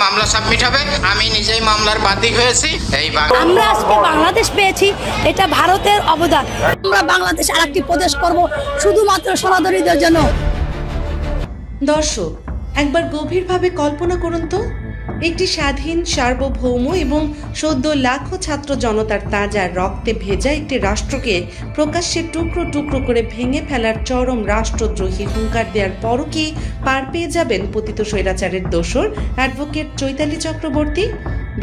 মামলা সাবমিট হবে। আমি নিজেই মামলার বাদী হয়েছি। এই আমরা আজকে বাংলাদেশ পেয়েছি, এটা ভারতের অবদান। আমরা বাংলাদেশ আরেকটি প্রদেশ করব শুধুমাত্র সনাতনীদের জন্য। দর্শক, একবার গভীরভাবে কল্পনা করুন তো, একটি স্বাধীন, সার্বভৌম এবং সদ্য লাখো ছাত্র জনতার তাজা রক্তে ভেজা একটি রাষ্ট্রকে প্রকাশ্যে টুকরো টুকরো করে ভেঙে ফেলার চরম রাষ্ট্রদ্রোহী হুঙ্কার দেওয়ার পরও কি পার পেয়ে যাবেন পতিত স্বৈরাচারের দোসর অ্যাডভোকেট চৈতালি চক্রবর্তী?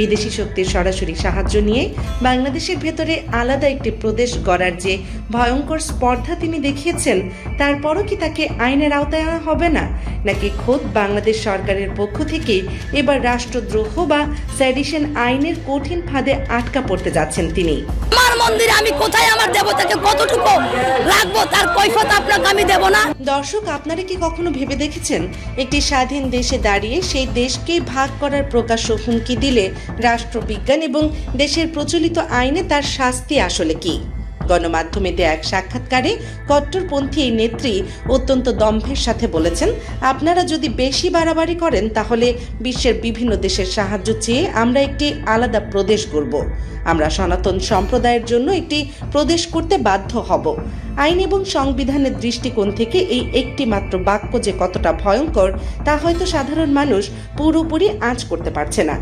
বিদেশি শক্তির সরাসরি সাহায্য নিয়ে বাংলাদেশের ভেতরে আলাদা একটি প্রদেশ গড়ার যে ভয়ঙ্কর স্পর্ধা তিনি দেখিয়েছেন, তারপরও কি তাকে আইনের আওতায় আনা হবে না, নাকি খোদ বাংলাদেশ সরকারের পক্ষ থেকে এবার রাষ্ট্রদ্রোহ বা সেডিশন আইনের কঠিন ফাঁদে আটকা পড়তে যাচ্ছেন তিনি? আমার মন্দিরে আমি কোথায় আমার দেবতাকে কতটুকু রাখবো তার কৈফিয়ত আপনাকে আমি দেব না। দর্শক, আপনারা কি কখনো ভেবে দেখেছেন একটি স্বাধীন দেশে দাঁড়িয়ে সেই দেশকেই ভাগ করার প্রকাশ্য হুমকি দিলে রাষ্ট্রবিজ্ঞান এবং দেশের প্রচলিত আইনে তার শাস্তি আসলে কি? গণমাধ্যমে দেয়া এক সাক্ষাৎকারে কট্টরপন্থী এই নেত্রী অত্যন্ত দম্ভের সাথে বলেছেন, আপনারা যদি বেশি বাড়াবাড়ি করেন তাহলে বিশ্বের বিভিন্ন দেশের সাহায্য চেয়ে আমরা একটি আলাদা প্রদেশ গড়ব। আমরা সনাতন সম্প্রদায়ের জন্য একটি প্রদেশ করতে বাধ্য হব। আইন এবং সংবিধানের দৃষ্টিকোণ থেকে এই একটি মাত্র বাক্য যে কতটা ভয়ঙ্কর তা হয়তো সাধারণ মানুষ পুরোপুরি আঁচ করতে পারছে না।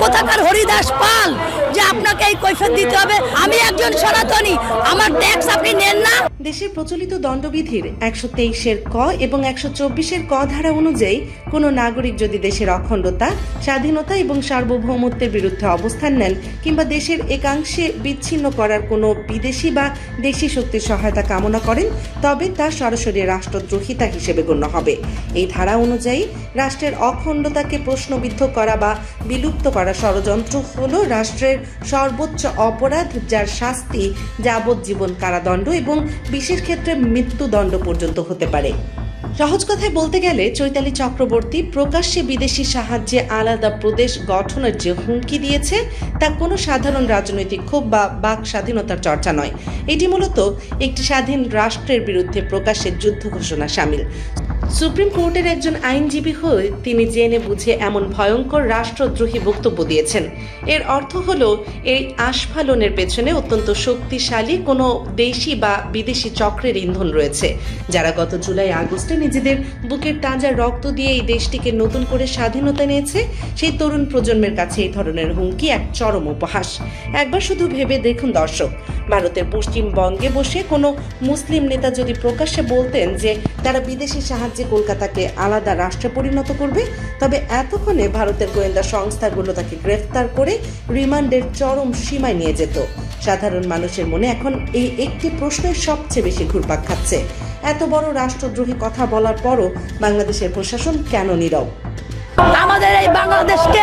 কোথাকার হরিদাস পাল যে আপনাকে এই কৈফিয়ত দিতে হবে? আমি একজন সনাতনী, আমার ট্যাক্স আপনি নেন না। দেশের প্রচলিত দণ্ডবিধির 123-এর ক এবং 124-এর ক ধারা অনুযায়ী কোনো নাগরিক যদি দেশের অখণ্ডতা, স্বাধীনতা এবং সার্বভৌমত্বের বিরুদ্ধে অবস্থান নেন কিংবা দেশের একাংশে বিচ্ছিন্ন করার কোনো বিদেশি বা দেশি শক্তির সহায়তা কামনা করেন, তবে তা সরাসরি রাষ্ট্রদ্রোহিতা হিসেবে গণ্য হবে। এই ধারা অনুযায়ী রাষ্ট্রের অখণ্ডতাকে প্রশ্নবিদ্ধ করা বা বিলুপ্ত করা ষড়যন্ত্র হল রাষ্ট্রের সর্বোচ্চ অপরাধ, যার শাস্তি যাবজ্জীবন কারাদণ্ড এবং বিশেষ ক্ষেত্রে মৃত্যুদণ্ড পর্যন্ত হতে পারে। সহজ কথায় বলতে গেলে চৈতালি চক্রবর্তী প্রকাশ্যে বিদেশি সাহায্যে আলাদা প্রদেশ গঠনের যে হুমকি দিয়েছে তা কোনো সাধারণ রাজনৈতিক ক্ষোভ বা বাক স্বাধীনতার চর্চা নয়। এটি মূলত একটি স্বাধীন রাষ্ট্রের বিরুদ্ধে প্রকাশ্যে যুদ্ধ ঘোষণা শামিল। সুপ্রিম কোর্টের একজন আইনজীবী হয়ে তিনি জেনে বুঝে এমন ভয়ঙ্কর রাষ্ট্রদ্রোহী বক্তব্য দিয়েছেন। এর অর্থ হলো এই আস্ফালনের পেছনে অত্যন্ত শক্তিশালী কোনো দেশি বা বিদেশি চক্রের ইন্ধন রয়েছে, যারা গত জুলাই আগস্টে নিজেদের বুকের তাজা রক্ত দিয়ে এই দেশটিকে নতুন করে স্বাধীনতা নিয়েছে। সেই তরুণ প্রজন্মের কাছে এই ধরনের হুমকি এক চরম উপহাস। একবার শুধু ভেবে দেখুন দর্শক, ভারতের পশ্চিমবঙ্গে বসে কোনো মুসলিম নেতা যদি প্রকাশ্যে বলতেন যে তারা বিদেশি সাহায্যে কলকাতাকে আলাদা রাষ্ট্রে পরিণত করবে, তবে এতক্ষণে ভারতের গোয়েন্দা সংস্থাগুলো তাকে গ্রেফতার করে রিমান্ডের চরম সীমায় নিয়ে যেত। সাধারণ মানুষের মনে এখন এই একটি প্রশ্নের সবচেয়ে বেশি ঘুরপাক খাচ্ছে, এত বড় রাষ্ট্রদ্রোহী কথা বলার পরও বাংলাদেশের প্রশাসন কেন নীরব? আমাদের এই বাংলাদেশকে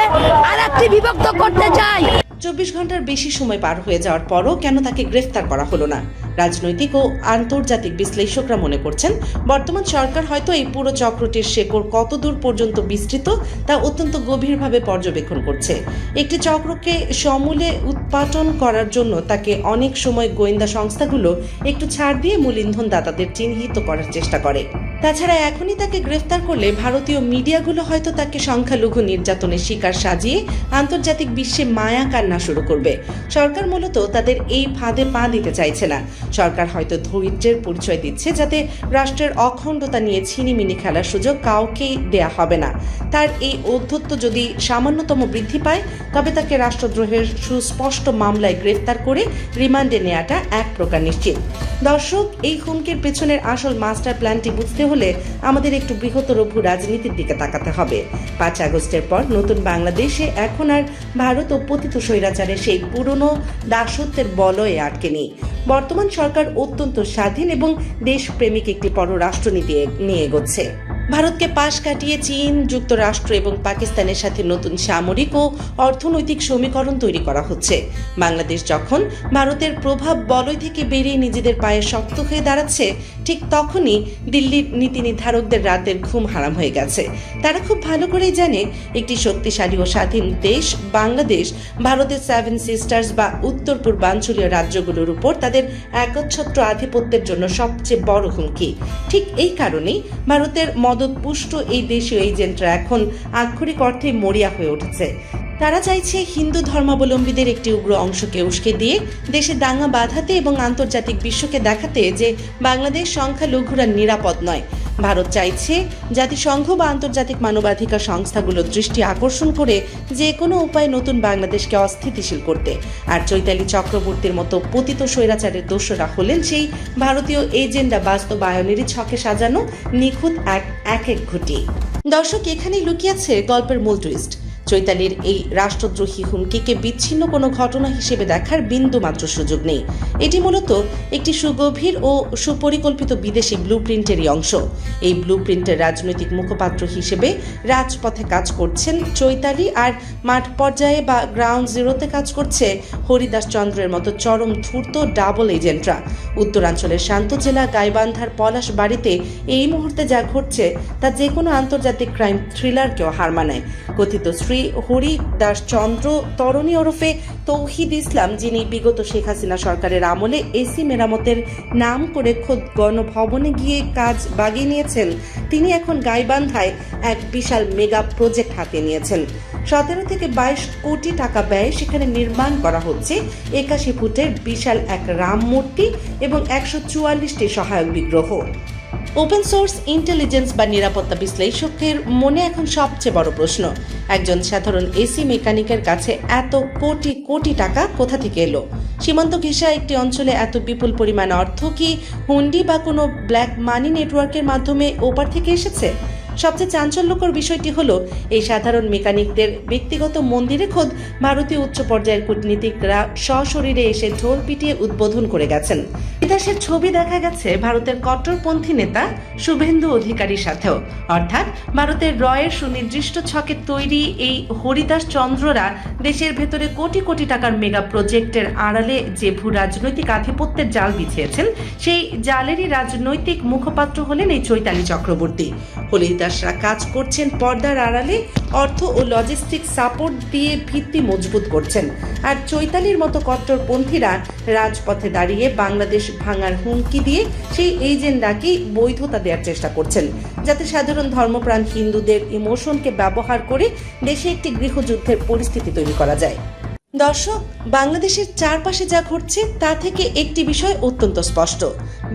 আরেকটি বিভক্ত করতে চাই। 24 ঘন্টার বেশি সময় পার হয়ে যাওয়ার পরও কেন তাকে গ্রেফতার করা হলো না? রাজনৈতিক ও আন্তর্জাতিক বিশ্লেষকরা মনে করছেন, বর্তমান সরকার হয়তো এই পুরো চক্রটির শেকড় কতদূর পর্যন্ত বিস্তৃত তা অত্যন্ত গভীরভাবে পর্যবেক্ষণ করছে। একটি চক্রকে সমূলে উৎপাটন করার জন্য তাকে অনেক সময় গোয়েন্দা সংস্থাগুলো একটু ছাড় দিয়ে মূল ইন্ধনদাতাদের চিহ্নিত করার চেষ্টা করে। তাছাড়া এখনই তাকে গ্রেফতার করলে ভারতীয় মিডিয়াগুলো হয়তো তাকে সংখ্যালঘু নির্যাতনের শিকার সাজিয়ে আন্তর্জাতিক বিশ্বে মায়া কান্না শুরু করবে। সরকার মূলত তাদের এই ফাঁদে পা দিতে চাইছে না। সরকার হয়তো ধৈর্যের পরিচয় দিচ্ছে, যাতে রাষ্ট্রের অখণ্ডতা নিয়ে ছিনিমিনি খেলার সুযোগ কাউকেই দেয়া হবে না। তার এই ঔদ্ধত্য যদি সামান্যতম বৃদ্ধি পায়, তবে তাকে রাষ্ট্রদ্রোহের সুস্পষ্ট মামলায় গ্রেফতার করে রিমান্ডে নেওয়াটা এক প্রকার নিশ্চিত। দর্শক, এই হুমকির পেছনের আসল মাস্টার প্ল্যানটি বুঝতে হলে আমাদের একটু বৃহত্তর ভূ রাজনীতির দিকে তাকাতে হবে। 5 আগস্টের পর নতুন বাংলাদেশে এখন আর ভারত ও পতিত স্বৈরাচারের সেই পুরনো দাসত্বের বলয়ে আটকে নেই। বর্তমান সরকার অত্যন্ত স্বাধীন এবং দেশপ্রেমিক একটি পররাষ্ট্রনীতি নিয়ে এগোচ্ছে। ভারতকে পাশ কাটিয়ে চীন, যুক্তরাষ্ট্র এবং পাকিস্তানের সাথে নতুন সামরিক ও অর্থনৈতিক সমীকরণ তৈরি করা হচ্ছে। বাংলাদেশ যখন ভারতের প্রভাব বলয় থেকে বেরিয়ে নিজেদের পায়ে শক্ত হয়ে দাঁড়াচ্ছে, ঠিক তখনই দিল্লির নীতি নির্ধারকদের রাতের ঘুম হারাম হয়ে গেছে। তারা খুব ভালো করেই জানে, একটি শক্তিশালী ও স্বাধীন দেশ বাংলাদেশ ভারতের 7 সিস্টার্স বা উত্তর পূর্বাঞ্চলীয় রাজ্যগুলোর উপর তাদের একচ্ছত্র আধিপত্যের জন্য সবচেয়ে বড় হুমকি। ঠিক এই কারণেই ভারতের মদতপুষ্ট এই দেশীয় এজেন্টরা এখন আক্ষরিক অর্থে মরিয়া হয়ে উঠেছে। তারা চাইছে হিন্দু ধর্মাবলম্বীদের একটি উগ্র অংশকে উস্কে দিয়ে দেশে দাঙ্গা বাঁধাতে এবং আন্তর্জাতিক বিশ্বকে দেখাতে যে বাংলাদেশ সংখ্যালঘুরা নিরাপদ নয়। ভারত চাইছে জাতিসংঘ বা আন্তর্জাতিক মানবাধিকার সংস্থাগুলোর দৃষ্টি আকর্ষণ করে যে কোনো উপায়ে নতুন বাংলাদেশকে অস্থিতিশীল করতে। আর চৈতালি চক্রবর্তীর মতো পতিত স্বৈরাচারের দোষরা হলেন সেই ভারতীয় এজেন্ডা বাস্তবায়নেরই ছকে সাজানো নিখুঁত এক ঘুঁটি। দর্শক, এখানেই লুকিয়ে আছে গল্পের মূল টুইস্ট। চৈতালির এই রাষ্ট্রদ্রোহী হুমকিকে বিচ্ছিন্ন কোনো ঘটনা হিসেবে দেখার বিন্দুমাত্র সুযোগ নেই। এটি মূলত একটি সুগভীর ও সুপরিকল্পিত বিদেশি ব্লুপ্রিন্টেরই অংশ। এই ব্লুপ্রিন্টের রাজনৈতিক মুখপাত্র হিসেবে রাজপথে কাজ করছেন চৈতালি, আর মাঠ পর্যায়ে বা গ্রাউন্ড জিরোতে কাজ করছে হরিদাস চন্দ্রের মতো চরম ধূর্ত ডাবল এজেন্টরা। উত্তরাঞ্চলের শান্ত জেলা গাইবান্ধার পলাশ বাড়িতে এই মুহূর্তে যা ঘটছে তা যে কোনো আন্তর্জাতিক ক্রাইম থ্রিলারকেও হার মানায়। কথিত শ্রী হরিদাস চন্দ্র তরণী ওরফে তৌহিদ ইসলাম, যিনি বিগত শেখ হাসিনা সরকারের আমলে এসি মেরামতের নাম করে খোদ গণভবনে গিয়ে কাজ বাগিয়ে নিয়েছেন, তিনি এখন গাইবান্ধায় এক বিশাল মেগা প্রজেক্ট হাতে নিয়েছেন। 17 থেকে 22 কোটি টাকা ব্যয়ে সেখানে নির্মাণ করা হচ্ছে 81 ফুটের বিশাল এক রাম মূর্তি এবং 144টি সহায়ক বিগ্রহ। ওপেন সোর্স ইন্টেলিজেন্স বা নিরাপত্তা বিশ্লেষকের মনে এখন সবচেয়ে বড় প্রশ্ন, একজন সাধারণ এসি মেকানিকের কাছে এত কোটি কোটি টাকা কোথা থেকে এলো? সীমান্ত ঘেঁষা একটি অঞ্চলে এত বিপুল পরিমাণ অর্থ কি হুন্ডি বা কোনো ব্ল্যাক মানি নেটওয়ার্কের মাধ্যমে ওপার থেকে এসেছে? সবচেয়ে চাঞ্চল্যকর বিষয়টি হলো, এই সাধারণ মেকানিকদের ব্যক্তিগত মন্দিরে খোদ ভারতীয় উচ্চ পর্যায়ের কূটনীতিকরা সশরীরে এসে ঢোল পিটিয়ে উদ্বোধন করে গেছেন। ইতিহাসের ছবি দেখা গেছে ভারতের কট্টরপন্থী নেতা শুভেন্দু অধিকারীর সাথেও, অর্থাৎ ভারতের রয়ের সুনির্দিষ্ট ছকে তৈরি এই হরিদাস চন্দ্ররা দেশের ভেতরে কোটি কোটি টাকার মেগা প্রজেক্টের আড়ালে যে ভূ রাজনৈতিক আধিপত্যের জাল বিছিয়েছেন, সেই জালেরই রাজনৈতিক মুখপাত্র হলেন এই চৈতালি চক্রবর্তী। হরিদাসরা কাজ করছেন পর্দার আড়ালে, অর্থ ও লজিস্টিক সাপোর্ট দিয়ে ভিত্তি মজবুত করছেন, আর চৈতালির মতো কট্টরপন্থীরা রাজপথে দাঁড়িয়ে বাংলাদেশ ভাঙার হুমকি দিয়ে সেই এজেন্ডাকেই বৈধতা দেওয়ার চেষ্টা করছেন, যাতে সাধারণ ধর্মপ্রাণ হিন্দুদের ইমোশনকে ব্যবহার করে দেশে একটি গৃহযুদ্ধের পরিস্থিতি তৈরি করা যায়। দর্শক, বাংলাদেশের চারপাশে যা ঘটছে তা থেকে একটি বিষয় অত্যন্ত স্পষ্ট,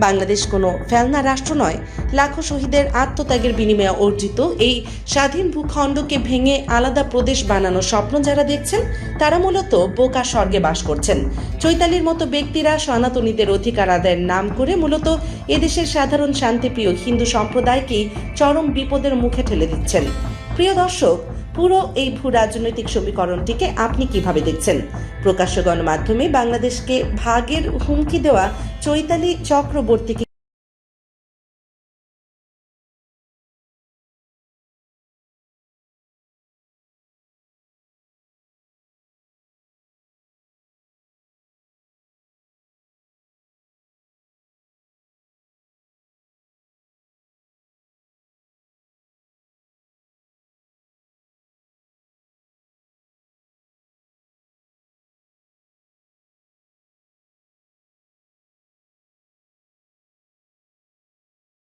বাংলাদেশ কোনো ফেলনা রাষ্ট্র নয়। লাখো শহীদের আত্মত্যাগের বিনিময়ে অর্জিত এই স্বাধীন ভূখণ্ডকে ভেঙে আলাদা প্রদেশ বানানোর স্বপ্ন যারা দেখছেন, তারা মূলত বোকা স্বর্গে বাস করছেন। চৈতালির মতো ব্যক্তিরা সনাতনীদের অধিকার আদায়ের নাম করে মূলত এদেশের সাধারণ শান্তিপ্রিয় হিন্দু সম্প্রদায়কেই চরম বিপদের মুখে ঠেলে দিচ্ছেন। প্রিয় দর্শক, পুরো এই ভূ রাজনৈতিক সমীকরণটিকে আপনি কিভাবে দেখছেন? প্রকাশ্য গণমাধ্যমে বাংলাদেশকে ভাগের হুমকি দেওয়া চৈতালি চক্রবর্তীকে